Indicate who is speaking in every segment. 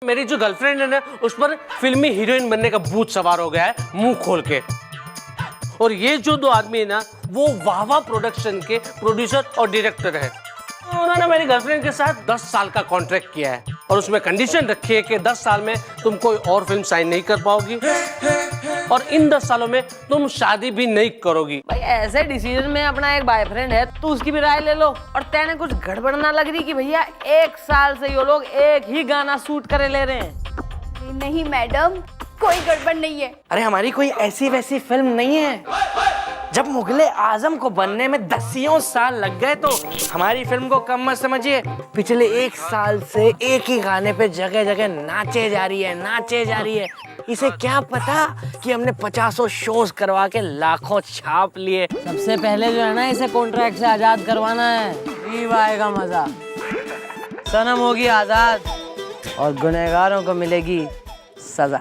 Speaker 1: मेरी जो गर्लफ्रेंड है ना, उस पर फिल्मी हीरोइन बनने का भूत सवार हो गया है मुंह खोल के। और ये जो दो आदमी है ना, वो वाह वाह प्रोडक्शन के प्रोड्यूसर और डायरेक्टर है। उन्होंने मेरी गर्लफ्रेंड के साथ 10 साल का कॉन्ट्रैक्ट किया है और उसमें कंडीशन रखी है कि 10 साल में तुम कोई और फिल्म साइन नहीं कर पाओगी और इन 10 सालों में तुम शादी भी नहीं करोगी।
Speaker 2: भाई ऐसे डिसीजन में अपना एक बॉयफ्रेंड है तो उसकी भी राय ले लो। और तेने कुछ गड़बड़ ना लग रही कि भैया 1 साल से ये लोग एक ही गाना शूट करे ले रहे हैं।
Speaker 3: नहीं मैडम, कोई गड़बड़ नहीं है।
Speaker 4: अरे हमारी कोई ऐसी वैसी फिल्म नहीं है। जब मुगले आजम को बनने में 10 साल लग गए तो हमारी फिल्म को कम मत समझिए। पिछले 1 साल से एक ही गाने पे जगह जगह नाचे जा रही है। इसे क्या पता कि हमने 50 शोज करवा के लाखों छाप लिए।
Speaker 2: सबसे पहले जो है ना, इसे कॉन्ट्रैक्ट से आजाद करवाना है, तभी आएगा मजा। सनम होगी आजाद और गुनहगारों को मिलेगी सजा।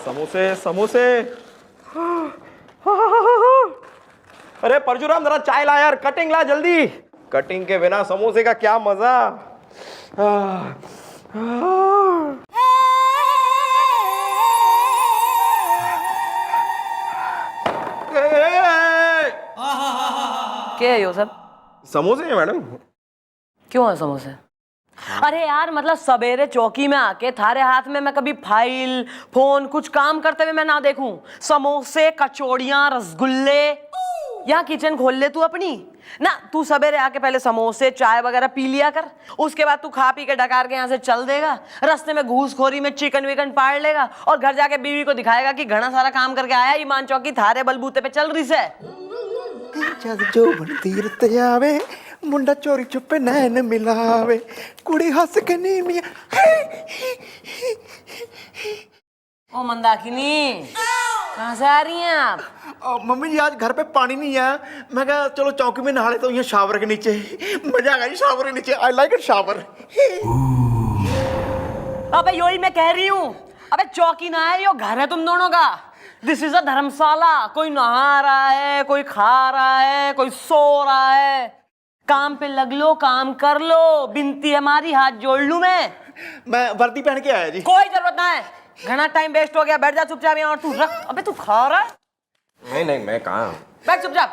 Speaker 5: समोसे समोसे। अरे परशुराम जरा चाय ला यार, कटिंग ला जल्दी। कटिंग के बिना समोसे का क्या मजा।
Speaker 2: क्या है ये सब?
Speaker 5: समोसे हैं मैडम।
Speaker 2: क्यों है समोसे? अरे यार, मतलब सवेरे चौकी में आके थारे हाथ में मैं कभी फाइल फोन कुछ काम करते हुए मैं ना देखूं। समोसे, कचौड़ियां, रसगुल्ले। यहाँ किचन खोल ले तू अपनी ना। तू सवेरे आके पहले समोसे चाय वगैरह पी लिया कर, उसके बाद तू खा पी के डकार के यहाँ से चल देगा। रास्ते में घूसखोरी में चिकन विकन पाड़ लेगा और घर जाके बीवी को दिखाएगा कि घना सारा काम करके आया, ईमान चौकी थारे बलबूते पे चल रही से।
Speaker 6: जो तीरत जावे मुंडा चोरी चुपे नैन मिलावे, कुड़ी हंस के नी मिया।
Speaker 2: ओ मंदाकिनी, कहाँ से आ रही हैं आप?
Speaker 6: मम्मी जी आज घर पे पानी नहीं है, मैं कहा चलो चौकी में नहा लेता हूँ यहाँ शावर के नीचे। मजा आ गया शावर के नीचे। I like it shower.
Speaker 2: अबे यही मैं कह रही हूँ। अबे चौकी ना है, यो घर है तुम दोनों का। दिस इज अ धर्मशाला। कोई नहा रहा है, कोई खा रहा है, कोई सो रहा है। काम पे लग लो, काम कर लो। बिनती हमारी, हाथ जोड़ लूं
Speaker 6: मैं वर्दी पहन के आया जी।
Speaker 2: कोई जरूरत ना है, घना टाइम वेस्ट हो गया। बैठ जा चुपचाप यहाँ और तू रख। अबे तू खा रहा है?
Speaker 5: नहीं मैं कहाँ।
Speaker 2: बैठ चुपचाप।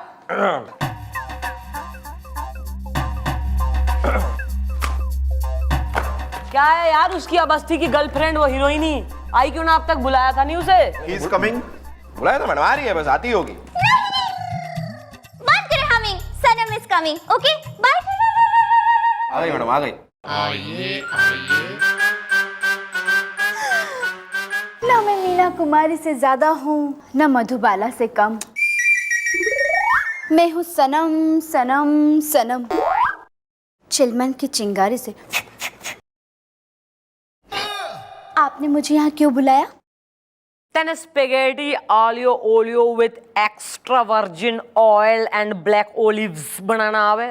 Speaker 2: क्या है यार, उसकी अवस्थी की गर्लफ्रेंड वो हीरोइनी आई क्यों ना अब तक? बुलाया था नहीं उसे?
Speaker 6: He is coming.
Speaker 5: बुलाया तो मैडम, आ रही है, बस आती होगी।
Speaker 3: बात करें हमें, Sanam is coming. Okay bye.
Speaker 5: आ गई मैडम, आ गई।
Speaker 3: ना मैं मीना कुमारी से ज्यादा हूँ, ना मधुबाला से कम। मैं हूँ सनम सनम सनम, चिलमन की चिंगारी से। आपने मुझे यहाँ क्यों बुलाया?
Speaker 2: Then spaghetti aglio olio with extra virgin oil and black olives बनाना आवे।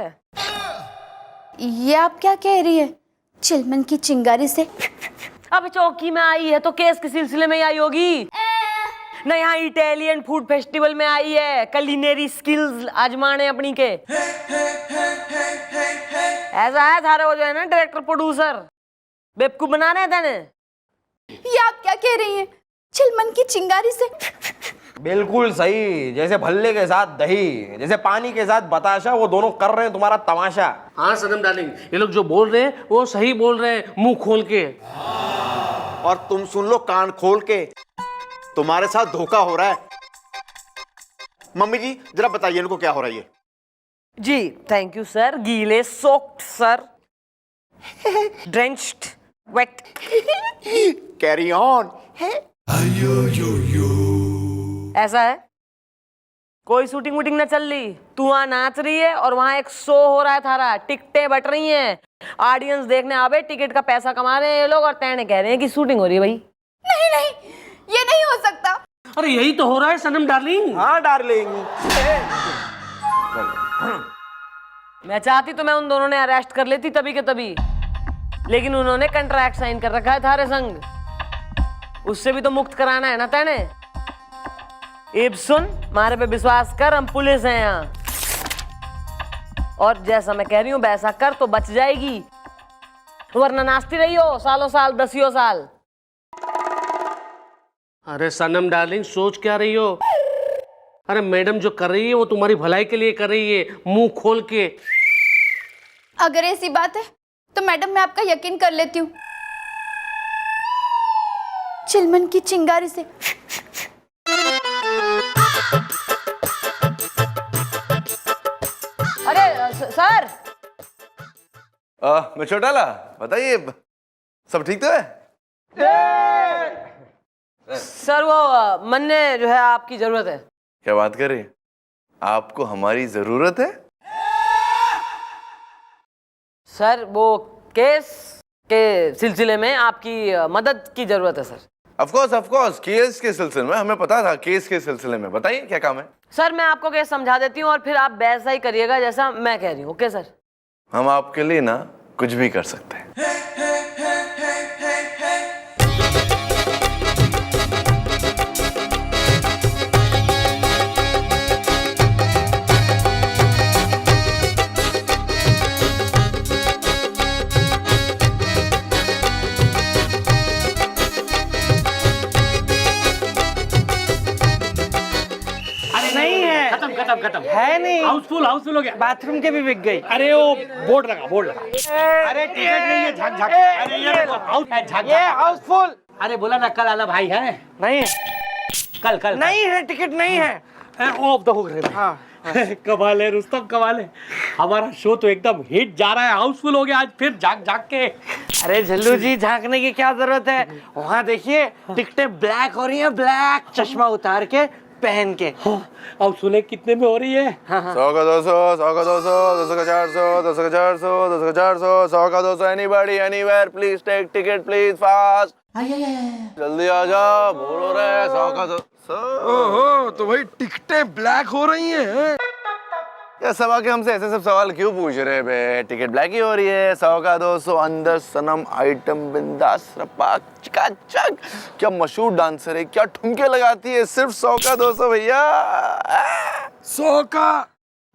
Speaker 3: ये आप क्या कह रही है? चिलमन की चिंगारी से।
Speaker 2: अब चौकी में आई है तो केस के सिलसिले में आई होगी ना। यहाँ इटालियन फूड फेस्टिवल में आई है, कलिनेरी स्किल्स आजमाने अपनी के। ऐसा है थारे वो जो है ना डायरेक्टर प्रोड्यूसर बेवकूफ बना रहे थे।
Speaker 3: ये आप क्या कह रही हैं? चिलमन की चिंगारी से।
Speaker 5: बिल्कुल सही। जैसे भल्ले के साथ दही, जैसे पानी के साथ बताशा, वो दोनों कर रहे हैं तुम्हारा तमाशा।
Speaker 1: हाँ सनम डार्लिंग, ये लोग जो बोल रहे हैं वो सही बोल रहे हैं, मुंह खोल के।
Speaker 6: और तुम सुन लो कान खोल के, तुम्हारे साथ धोखा हो रहा है। मम्मी जी जरा बताइए इनको क्या हो रहा है। ये
Speaker 2: जी थैंक यू सर। गीले soaked sir, drenched wet.
Speaker 6: Carry on.
Speaker 2: ऐसा है, कोई शूटिंग वूटिंग ना चल रही, तू वहां नाच रही है और वहां एक शो हो रहा है थारा। टिकटें बट रही हैं, ऑडियंस देखने आवे, टिकट का पैसा कमा रहे हैं ये लोग और तेने कह रहे हैं कि शूटिंग हो रही है। भाई
Speaker 3: नहीं नहीं, ये नहीं हो सकता।
Speaker 1: अरे यही तो हो रहा है सनम डार्लिंग।
Speaker 5: हाँ डार्लिंग।
Speaker 2: मैं चाहती तो मैं उन दोनों ने अरेस्ट कर लेती तभी के तभी, लेकिन उन्होंने कॉन्ट्रैक्ट साइन कर रखा है थारे संग। उससे भी तो मुक्त कराना है ना तेने। इब सुन, हमारे पे विश्वास कर, हम पुलिस हैं यहाँ। और जैसा मैं कह रही हूँ वैसा कर तो बच जाएगी, वरना नाचती रही हो सालों साल, दसियों साल।
Speaker 1: अरे सनम डार्लिंग, सोच क्या रही हो? अरे मैडम जो कर रही है वो तुम्हारी भलाई के लिए कर रही है, मुंह खोल के।
Speaker 3: अगर ऐसी बात है तो मैडम मैं आपका यकीन कर लेती हूँ। चिलमन की चिंगारी से
Speaker 2: अरे सर,
Speaker 7: मैं छोटाला, बताइए सब ठीक तो है?
Speaker 2: सर वो मन ने जो है आपकी जरूरत है।
Speaker 7: क्या बात कर रही हैं? आपको हमारी जरूरत है?
Speaker 2: सर वो केस के सिलसिले में आपकी मदद की जरूरत है सर।
Speaker 7: ऑफ कोर्स केस के सिलसिले में, हमें पता था केस के सिलसिले में। बताइए क्या काम है?
Speaker 2: सर मैं आपको केस समझा देती हूँ और फिर आप वैसा ही करिएगा जैसा मैं कह रही हूँ। Okay sir?
Speaker 7: हम आपके लिए ना कुछ भी कर सकते हैं।
Speaker 4: नहीं है,
Speaker 1: खत्म
Speaker 4: है नहीं।
Speaker 1: हाउसफुल हो गया।
Speaker 4: बाथरूम के भी बिक गई।
Speaker 1: अरे वो बोर्ड लगा। अरे टिकट नहीं है, झक अरे ये देखो,
Speaker 4: ये हाउसफुल
Speaker 1: अरे बोला ना कल आला भाई है।
Speaker 4: नहीं,
Speaker 1: कल
Speaker 4: नहीं है, टिकट नहीं है।
Speaker 1: ऑफ द हुक रे।
Speaker 4: हाँ।
Speaker 1: कमाल है रुस्तम, कमाल है। हमारा शो तो एकदम हिट जा रहा है, हाउसफुल हो गया आज फिर झाक के।
Speaker 4: अरे झल्लू जी, झांकने की क्या जरूरत है? वहाँ देखिए टिकटें ब्लैक हो रही हैं, ब्लैक चश्मा उतार के पहन के।
Speaker 1: अब सुने कितने में हो रही है?
Speaker 7: 100 का 200, 100 का 200, 200 का 400, 200 का 400, 200 का 400, 100 का 200। Anybody anywhere please take ticket please fast. जल्दी आ जा, बोल हो रहा है 100 का 200।
Speaker 8: ओहो, तो भाई टिकटें ब्लैक हो रही हैं।
Speaker 7: ये सब आके हमसे ऐसे सब सवाल क्यों पूछ रहे बे? टिकट ब्लैक ही हो रही है। 100 का 200 अंदर सनम आइटम बिंदास रपाक चकाचक। क्या मशहूर डांसर है, क्या ठुमके लगाती है। सिर्फ 100 का 200 भैया।
Speaker 8: 100 का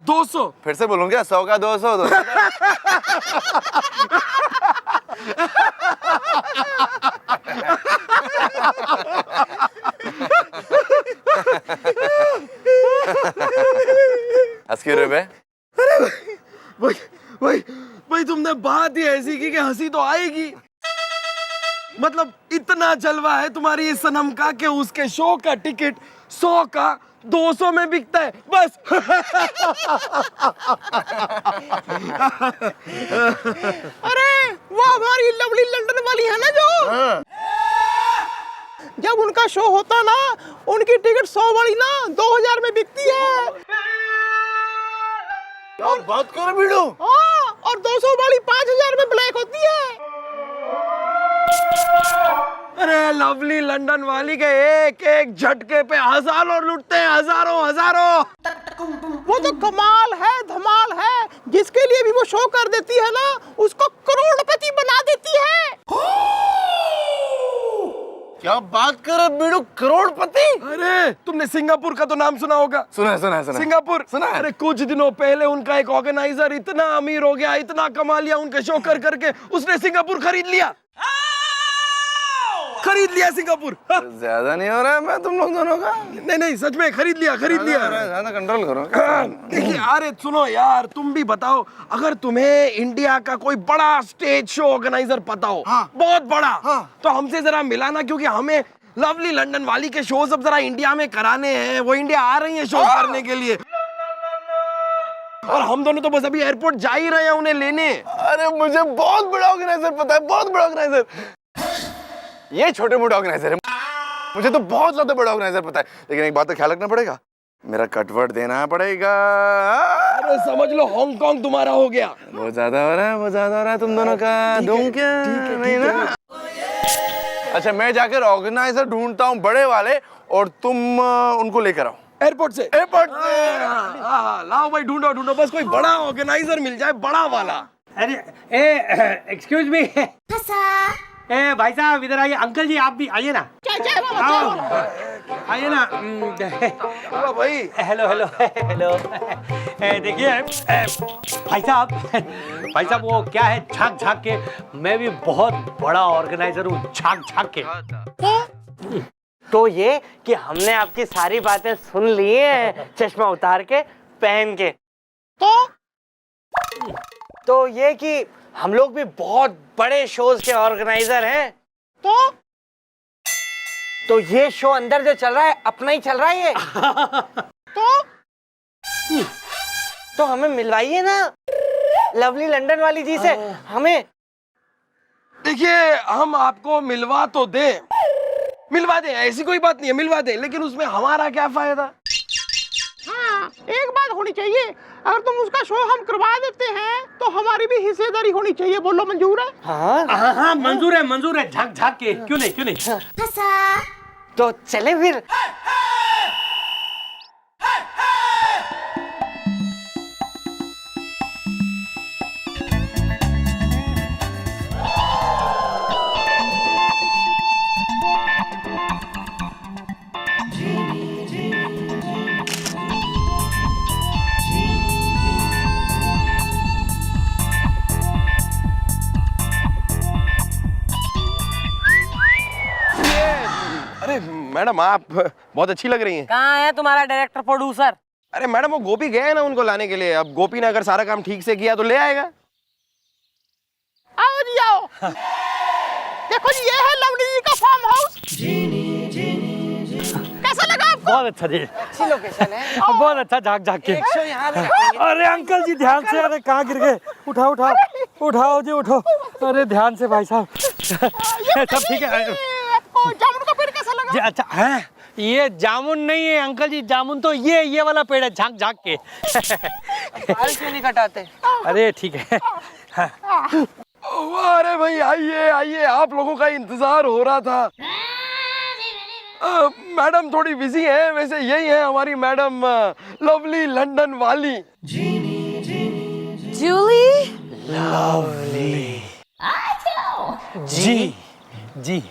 Speaker 8: 200।
Speaker 7: फिर से बोलूं क्या? 100 का 200 200 हंस क्यों रहे बे?
Speaker 8: भाई तुमने बात ही ऐसी की कि हंसी तो आएगी। मतलब इतना जलवा है तुम्हारी इस सनम का कि उसके शो का टिकट 100 का 200 में बिकता है बस।
Speaker 9: अरे वो हमारी लवली लंदन वाली है ना जो जब उनका शो होता ना उनकी टिकट 100 वाली ना 2000 में बिकती है।
Speaker 7: क्या बात कर भिड़ो?
Speaker 9: हाँ, और 200 वाली 5000 में ब्लैक होती है।
Speaker 8: अरे लवली लंदन वाली के एक एक झटके पे हजारों लुटते हैं, हजारों।
Speaker 9: वो तो कमाल है, धमाल है। जिसके लिए भी वो शो कर देती है ना उसको करोड़पति बना देती है।
Speaker 7: क्या बात कर रहे बीड़ू? करोड़पति?
Speaker 8: अरे तुमने सिंगापुर का तो नाम सुना होगा।
Speaker 7: सुना है।
Speaker 8: सिंगापुर
Speaker 7: सुना है।
Speaker 8: अरे कुछ दिनों पहले उनका एक ऑर्गेनाइजर इतना अमीर हो गया, इतना कमा लिया उनके शो कर करके, उसने सिंगापुर खरीद लिया सिंगापुर।
Speaker 7: ज्यादा नहीं हो रहा है मैं तुम लोग दोनों का?
Speaker 8: नहीं सच में खरीद लिया।
Speaker 7: ज्यादा कंट्रोल करो।
Speaker 8: देखिए अरे सुनो यार, तुम भी बताओ, अगर तुम्हें इंडिया का कोई बड़ा स्टेज शो ऑर्गेनाइजर पता हो, बहुत बड़ा, तो हमसे जरा मिलाना, क्योंकि हमें लवली लंदन वाली के शो सब जरा इंडिया में कराने हैं। वो इंडिया आ रही है शो करने के लिए, और हम दोनों तो बस अभी एयरपोर्ट जा ही रहे हैं उन्हें लेने।
Speaker 7: अरे मुझे बहुत बड़ा ऑर्गेनाइजर पता है, बहुत बड़ा ऑर्गेनाइजर। ये छोटे मोटे ऑर्गेनाइजर है, मुझे तो बहुत ज्यादा बड़ा ऑर्गेनाइजर पता है। लेकिन एक बात तो ख्याल रखना पड़ेगा, मेरा कटवर्ट देना पड़ेगा।
Speaker 8: अरे समझ लो हांगकांग तुम्हारा हो गया।
Speaker 7: बहुत ज्यादा हो रहा है तुम दोनों का। दूं क्या? नहीं ना। अच्छा मैं जाकर ऑर्गेनाइजर ढूंढता हूँ बड़े वाले, और तुम उनको लेकर आओ
Speaker 8: एयरपोर्ट से। लाओ भाई, ढूंढो बस कोई बड़ा ऑर्गेनाइजर मिल जाए, बड़ा वाला।
Speaker 1: अरे एक्सक्यूज मी, भाई साहब इधर आइए। अंकल जी आप भी आइए ना।
Speaker 10: आइए ना।
Speaker 8: भाई
Speaker 10: हेलो हेलो हेलो। देखिए भाई साहब वो क्या है, झाक झाक के, मैं भी बहुत बड़ा ऑर्गेनाइजर हूँ, झाक झाक के।
Speaker 4: तो ये कि हमने आपकी सारी बातें सुन ली हैं, चश्मा उतार के पहन के। तो ये कि हम लोग भी बहुत बड़े शोज के ऑर्गेनाइजर हैं। तो ये शो अंदर जो चल रहा है अपना ही चल रहा है ये। तो हमें मिलवाइए ना लवली लंदन वाली जी से हमें।
Speaker 8: देखिए, हम आपको मिलवा दें, ऐसी कोई बात नहीं है, मिलवा दें, लेकिन उसमें हमारा क्या फायदा?
Speaker 9: हाँ, एक बात होनी चाहिए, अगर तुम उसका शो हम करवा देते हैं तो हमारी भी हिस्सेदारी होनी चाहिए। बोलो मंजूर है?
Speaker 10: हाँ मंजूर है, झाक झाक के, क्यों नहीं।
Speaker 4: तो चले फिर।
Speaker 8: अरे मैडम, आप बहुत अच्छी लग रही हैं।
Speaker 2: कहाँ है तुम्हारा डायरेक्टर प्रोड्यूसर?
Speaker 8: अरे मैडम, वो गोपी गए हैं ना उनको लाने के लिए। अब गोपी ने अगर सारा काम ठीक से किया तो ले आएगा।
Speaker 9: आओ जी आओ। देखो जी, ये है लवली जी का फार्म हाउस। कैसा लगा आपको?
Speaker 10: बहुत अच्छा जी,
Speaker 4: अच्छी लोकेशन है।
Speaker 10: बहुत अच्छा, झाक झाक के।
Speaker 4: एक शो यहाँ भी रखेंगे।
Speaker 10: अरे अंकल जी ध्यान से, अरे कहाँ गिर गए? उठाओ जी, उठो। अरे ध्यान से भाई साहब। सब ठीक है?
Speaker 9: आपको जामुन का पेड़ कैसा लगा?
Speaker 10: जी अच्छा है, ये जामुन नहीं है अंकल जी, जामुन तो ये वाला पेड़ है, झाक झाक के।
Speaker 4: बाल क्यों नहीं कटाते?
Speaker 10: अरे ठीक है।
Speaker 8: अरे भाई, आइए, आप लोगों का इंतजार हो रहा था। मैडम थोड़ी बिजी है, वैसे यही है हमारी मैडम लवली लंदन वाली।
Speaker 2: जूली?
Speaker 10: जी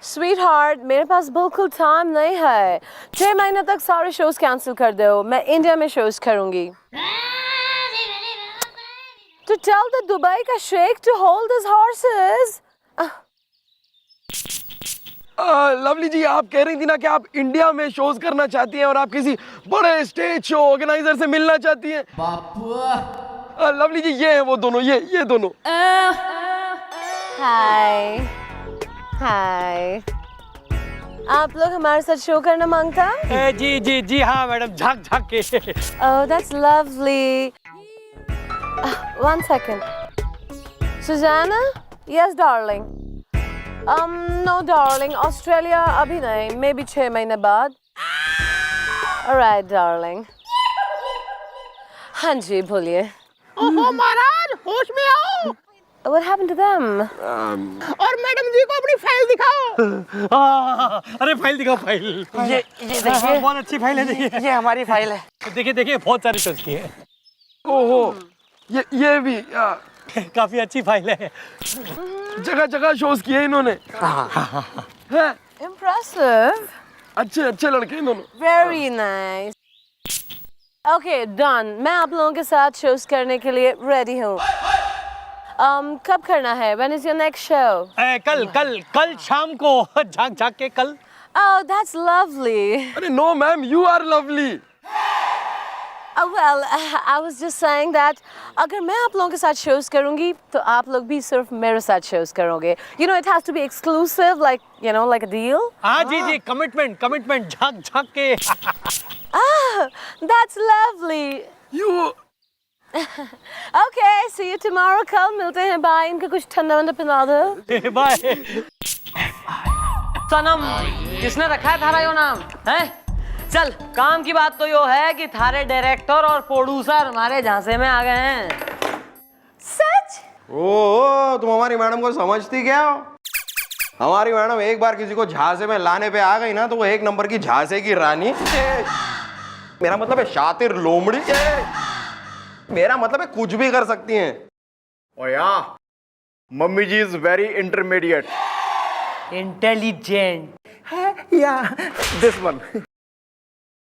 Speaker 2: स्वीट मेरे पास बिल्कुल टाइम नहीं है। 6 महीने तक सारे शोज कैंसिल कर दो, मैं इंडिया में शोज करूंगी। To tell the Dubai का शेख to hold his horses.
Speaker 8: Lovely ji, आप कह रही थी ना कि आप इंडिया में शोज करना चाहती हैं और आप किसी बड़े स्टेज शो ऑर्गेनाइजर से मिलना चाहती हैं। लवली जी, ये हैं वो दोनों, ये दोनों।
Speaker 2: हाय, आप लोग हमारे साथ शो करना मांगता?
Speaker 10: जी हाँ मैडम, झाक झाक के।
Speaker 2: Oh, that's lovely. One second. Susanna? Yes, darling. No, darling. Australia अभी नहीं, maybe 6 महीने बाद. Alright, darling. हाँ जी, बोलिए.
Speaker 9: ओहो महाराज, होश में आओ।
Speaker 2: What happened to them?
Speaker 9: और मैडम जी को अपनी फाइल दिखाओ।
Speaker 10: अरे फाइल दिखाओ, फाइल।
Speaker 4: ये देखिए,
Speaker 10: बहुत अच्छी फाइल है, देखिए।
Speaker 4: ये हमारी फाइल है।
Speaker 10: देखिए बहुत सारी शोज की है।
Speaker 8: ओहो, ये भी
Speaker 10: काफी अच्छी फाइल है।
Speaker 8: जगह शोज किए इन्होंने। हैं?
Speaker 2: Impressive.
Speaker 8: अच्छे लड़के हैं दोनों।
Speaker 2: Very nice. Okay, done. मैं आप लोगों के साथ शोज करने के लिए रेडी हूँ। कब करना है? When is your next show?
Speaker 10: कल शाम को, झाक झाक के कल।
Speaker 2: Oh, that's lovely.
Speaker 8: अरे no ma'am, you are lovely.
Speaker 2: Oh, well, I was just saying that अगर मैं आप लोगों के साथ शोज करूँगी तो आप लोग भी सिर्फ मेरे साथ शोज करोगे. You know, it has to be exclusive, like, you know, like a deal.
Speaker 10: हाँ जी, कमिटमेंट, झाक झाक के।
Speaker 2: That's lovely.
Speaker 8: You
Speaker 2: Okay, see you tomorrow. कल मिलते हैं. Bye. इनका कुछ ठंडा वंडा पिला दो.
Speaker 10: बाय।
Speaker 2: सनम, किसने रखा है थारा यो नाम? हैं? चल, काम की बात तो यो है कि थारे डायरेक्टर और प्रोड्यूसर हमारे झांसे में आ गए हैं। सच?
Speaker 5: ओ, तुम हमारी मैडम को समझती क्या हो? हमारी मैडम एक बार किसी को झांसे में लाने पे आ गई ना तो वो एक नंबर की झांसे की रानी। मेरा मतलब है शातिर लोमड़ी। मेरा मतलब है कुछ भी कर सकती हैं।
Speaker 6: और यहाँ mummy ji is very intermediate.
Speaker 4: Intelligent है,
Speaker 8: या दिस वन?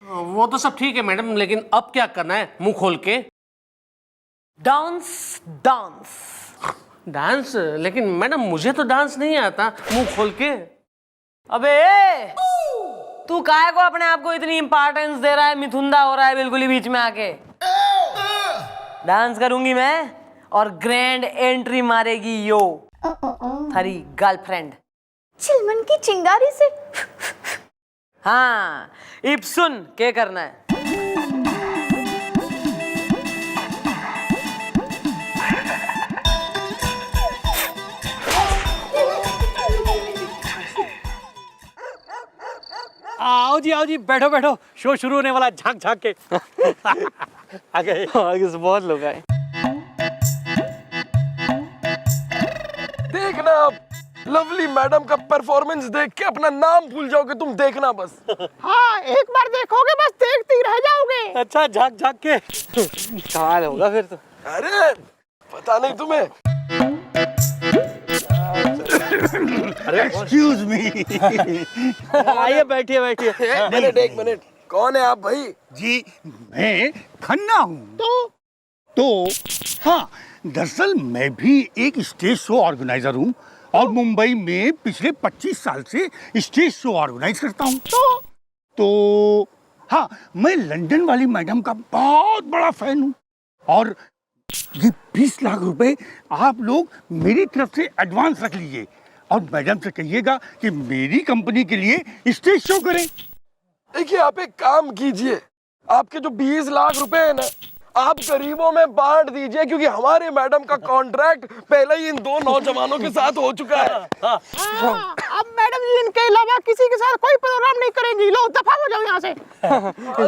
Speaker 1: वो तो सब ठीक है मैडम, लेकिन अब क्या करना है मुंह खोल के?
Speaker 2: Dance dance.
Speaker 1: डांस? लेकिन मैडम मुझे तो डांस नहीं आता मुंह खोल के।
Speaker 2: अबे तू काहे को अपने आप को इतनी इंपॉर्टेंस दे रहा है, मिथुंदा हो रहा है बिल्कुल ही बीच में आके। डांस करूंगी मैं और ग्रैंड एंट्री मारेगी यो थारी गर्लफ्रेंड
Speaker 3: चिलमन की चिंगारी से।
Speaker 2: हाँ इब सुन क्या करना है।
Speaker 10: आओ जी बैठो बैठो, शो शुरू होने वाला, झांक झांक के। आ गए, आगे से बहुत लोग आए।
Speaker 8: देखना आप, लवली मैडम का परफॉर्मेंस देख के अपना नाम भूल जाओगे तुम, देखना बस।
Speaker 9: हाँ एक बार देखोगे बस देखते ही रह जाओगे।
Speaker 10: अच्छा झांक झांक के कमाल होगा फिर तो।
Speaker 8: अरे पता नहीं तुम्हें।
Speaker 10: Excuse me. आइए बैठिए बैठिए।
Speaker 8: एक मिनट, कौन है आप भाई?
Speaker 11: जी मैं खन्ना हूँ। तो हाँ, दरअसल मैं भी एक स्टेज शो ऑर्गेनाइजर हूँ और मुंबई में पिछले 25 साल से स्टेज शो ऑर्गेनाइज करता हूँ। तो हाँ, मैं लंदन वाली मैडम का बहुत बड़ा फैन हूँ और ये 20 लाख रुपए आप लोग मेरी तरफ से एडवांस रख लीजिए और मैडम से कहिएगा कि मेरी कंपनी के लिए स्टेज शो करें।
Speaker 8: देखिए आप एक काम कीजिए, आपके जो 20 लाख रुपए है ना, आप गरीबों में बांट दीजिए, क्योंकि हमारे मैडम का कॉन्ट्रैक्ट पहले ही इन दो नौजवानों के साथ हो चुका है।
Speaker 9: अब मैडम जी इनके अलावा किसी के साथ कोई प्रोग्राम नहीं करेंगी। लो दफा हो जाओ यहाँ से।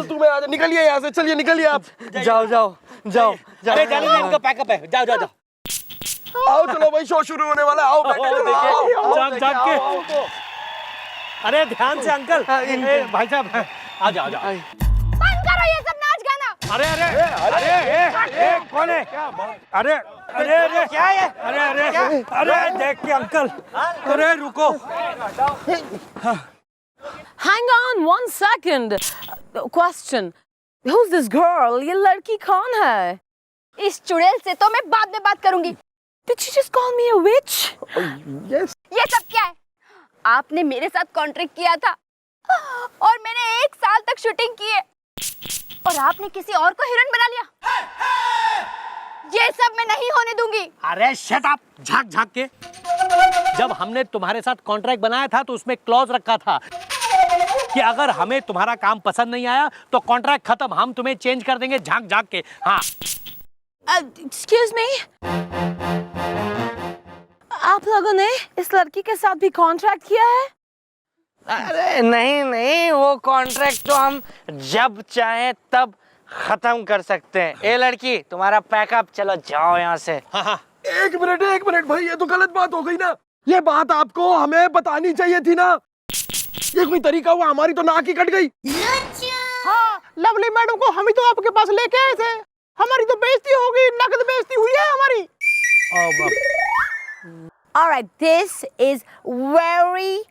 Speaker 8: तुम्हें आज निकलिए यहाँ से, चलिए निकलिए आप।
Speaker 4: जाओ जाओ जाओ।
Speaker 10: अरे जाने दो, इनका पैकअप है, जाओ जाओ जाओ।
Speaker 8: आओ चलो भाई, शो शुरू होने वाला है। आओ बैठे चलो, आओ,
Speaker 10: झांक झांक के। अरे ध्यान से अंकल। भाई साहब आ जाओ जाओ।
Speaker 3: बंद करो ये सब नाच गाना।
Speaker 10: अरे अरे अरे कौन है? अरे अरे अरे क्या है? अरे अरे अरे देख के अंकल, अरे रुको।
Speaker 2: Hang on 1 second. Question. Who's this girl? ये लड़की कौन है?
Speaker 3: इस चुड़ैल से तो मैं बाद में बात करूंगी।
Speaker 2: Did she just call me a witch?
Speaker 3: ये सब क्या है? आपने मेरे साथ कॉन्ट्रैक्ट किया था और मैंने 1 साल तक शूटिंग की है और आपने किसी और को हीरोइन बना लिया। ये सब मैं नहीं होने दूंगी।
Speaker 10: अरे शट अप, झांक झांक के। जब हमने तुम्हारे साथ कॉन्ट्रैक्ट बनाया था तो उसमें क्लॉज रखा था कि अगर हमें तुम्हारा काम पसंद नहीं आया तो कॉन्ट्रैक्ट खत्म, हम तुम्हें चेंज कर देंगे। झांक झांक के। हाँ
Speaker 2: Excuse me? आप लोगों ने इस लड़की के साथ भी कॉन्ट्रैक्ट किया है?
Speaker 4: अरे नहीं नहीं, वो कॉन्ट्रैक्ट तो हम जब चाहे तब खत्म कर सकते हैं। ए लड़की, तुम्हारा पैकअप, चलो जाओ यहाँ से।
Speaker 8: एक मिनट भाई, ये तो गलत बात हो गई ना। ये बात आपको हमें बतानी चाहिए थी ना। ये कोई तरीका हुआ? हमारी तो नाक ही कट गई।
Speaker 9: हाँ लवली मैडम को हम ही तो आपके पास लेके आए थे। हमारी तो बेइज्जती होगी, नकद बेइज्जती हुई है हमारी।
Speaker 2: Alright, this is very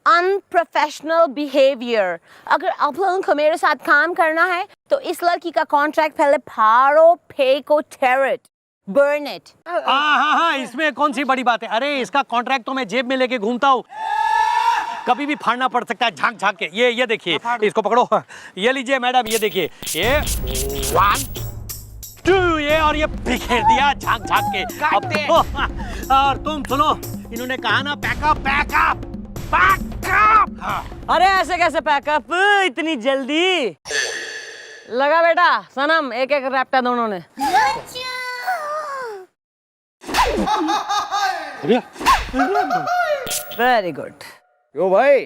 Speaker 2: unprofessional behavior. अगर आप लोगों को मेरे साथ काम करना है तो इस लड़की का कॉन्ट्रैक्ट पहले फाड़ो, फेंको, tear it, burn it.
Speaker 10: हाँ, इसमें कौन सी बड़ी बात है? अरे इसका कॉन्ट्रैक्ट तो मैं जेब में लेके घूमता हूँ, कभी भी फाड़ना पड़ सकता है। झांक झांक के। ये देखिए, इसको पकड़ो। ये लीजिए मैडम, ये देखिए, ये 1 2 ये, और ये बिखेर दिया झांक झांक के। अब तो, और तुम सुनो, इन्होंने कहा ना पैकअप पैकअप पैकअप।
Speaker 2: अरे ऐसे कैसे पैकअप इतनी जल्दी? लगा बेटा सनम, एक एक रैप्टा दोनों ने। Very good.
Speaker 5: यो भाई,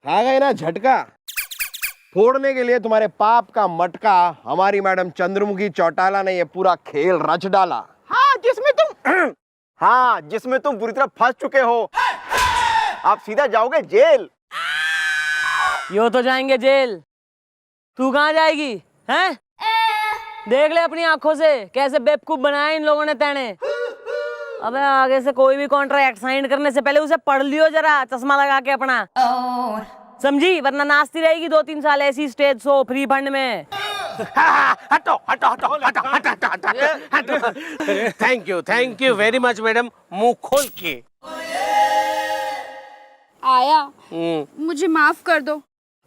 Speaker 5: आ गए ना झटका फोड़ने के लिए तुम्हारे पाप का मटका। हमारी मैडम चंद्रमुखी चौटाला ने ये पूरा खेल रच डाला।
Speaker 9: हाँ जिसमें तुम
Speaker 6: बुरी तरह फंस चुके हो। आप सीधा जाओगे जेल।
Speaker 2: यो तो जाएंगे जेल, तू कहाँ जाएगी? हैं? देख ले अपनी आंखों से कैसे बेवकूफ बनाया इन लोगों ने तेने। अबे आगे से कोई भी कॉन्ट्रैक्ट साइन करने से पहले उसे पढ़ लियो जरा, चश्मा लगा के अपना, समझी? वरना नाचती रहेगी 2-3 साल ऐसी स्टेज शो फ्री फंड में।
Speaker 8: हटो हटो हटो हटो हटो हटो हटो।
Speaker 1: Thank you very much madam, मुंह खोल के।
Speaker 3: आया, मुझे माफ कर दो।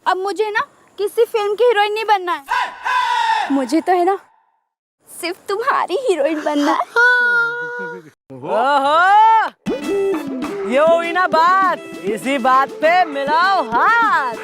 Speaker 3: अब मुझे ना किसी फिल्म की हीरोइन नहीं बनना है, मुझे तो है ना सिर्फ तुम्हारी हीरोइन बनना है।
Speaker 2: ओहो, ये हुई ना बात, इसी बात पे मिलाओ हाथ।